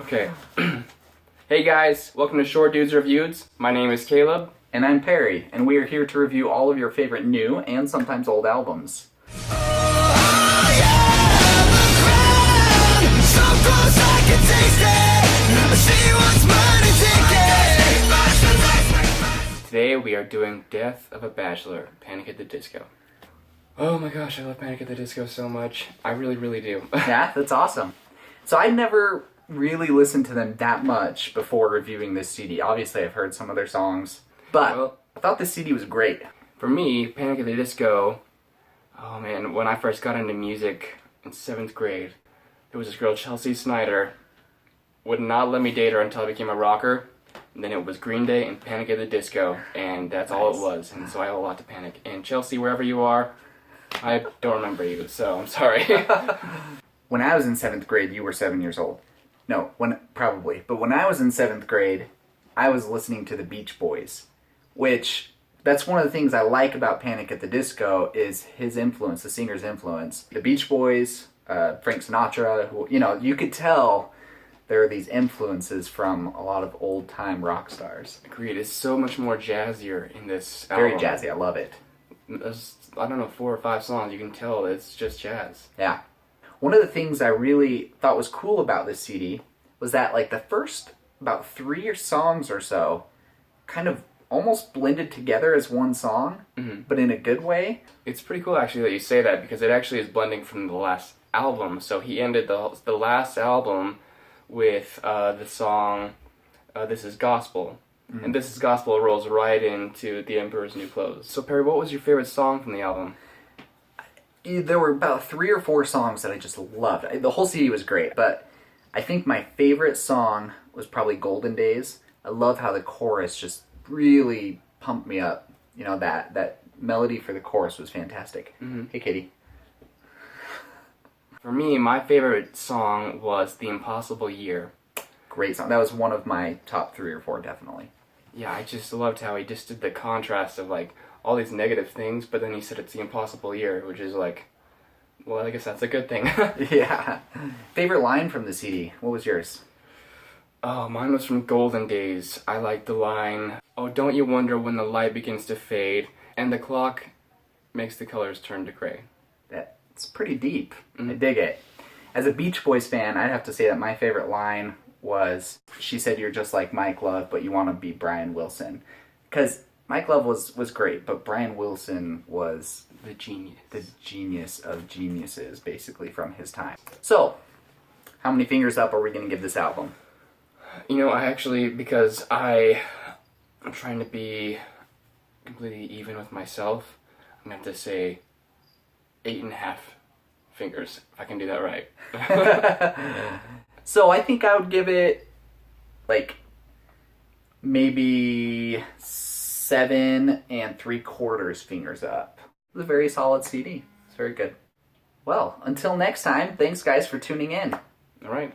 Okay. Hey guys, welcome to Short Dudes Reviews. My name is Caleb. And I'm Perry, and we are here to review all of your favorite new and sometimes old albums. Today we are doing Death of a Bachelor, Panic at the Disco. Oh my gosh, I love Panic at the Disco so much. I really, really do. Yeah, that's awesome. So I never really listened to them that much before reviewing this CD. Obviously, I've heard some of their songs, but Well, I thought this CD was great. For me, Panic at the Disco, oh man, when I first got into music in 7th grade, there was this girl, Chelsea Snyder, would not let me date her until I became a rocker. And then it was Green Day and Panic at the Disco, and that's all it was. And so I owe a lot to Panic. And Chelsea, wherever you are, I don't remember you, so I'm sorry. When I was in 7th grade, you were 7 years old. No, probably. But when I was in 7th grade, I was listening to the Beach Boys, which that's one of the things I like about Panic at the Disco is his influence, the singer's influence. The Beach Boys, Frank Sinatra, who, you could tell there are these influences from a lot of old-time rock stars. Agreed. It's so much more jazzier in this album. Very jazzy. I love it. There's, I don't know, 4 or 5 songs. You can tell it's just jazz. Yeah. One of the things I really thought was cool about this CD was that, like, the first about 3 songs or so kind of almost blended together as one song, but in a good way. It's pretty cool, actually, that you say that, because it actually is blending from the last album. So he ended the last album with the song This Is Gospel. And This Is Gospel rolls right into The Emperor's New Clothes. So Perry, what was your favorite song from the album? There were about 3 or 4 songs that I just loved. The whole CD was great, but I think my favorite song was probably Golden Days. I love how the chorus just really pumped me up. That melody for the chorus was fantastic. Hey, Katie. For me, my favorite song was The Impossible Year. Great song. That was one of my top 3 or 4, definitely. Yeah, I just loved how he just did the contrast of, like, all these negative things, but then he said it's the impossible year, which is like, well, I guess that's a good thing. Yeah. Favorite line from the CD? What was yours? Oh, mine was from Golden Days. I like the line, "Oh, don't you wonder when the light begins to fade, and the clock makes the colors turn to gray." That's pretty deep. I dig it. As a Beach Boys fan, I'd have to say that my favorite line was, she said, "You're just like Mike Love, but you want to be Brian Wilson." Because Mike Love was great, but Brian Wilson was The genius. the genius of geniuses, basically, from his time. So, how many fingers up are we going to give this album? I actually, because I'm trying to be completely even with myself, I'm going to have to say 8.5 fingers, if I can do that right. So, I think I would give it, like, maybe 7 3/4 fingers up. It was a very solid CD. It's very good. Well, until next time, thanks guys for tuning in. All right.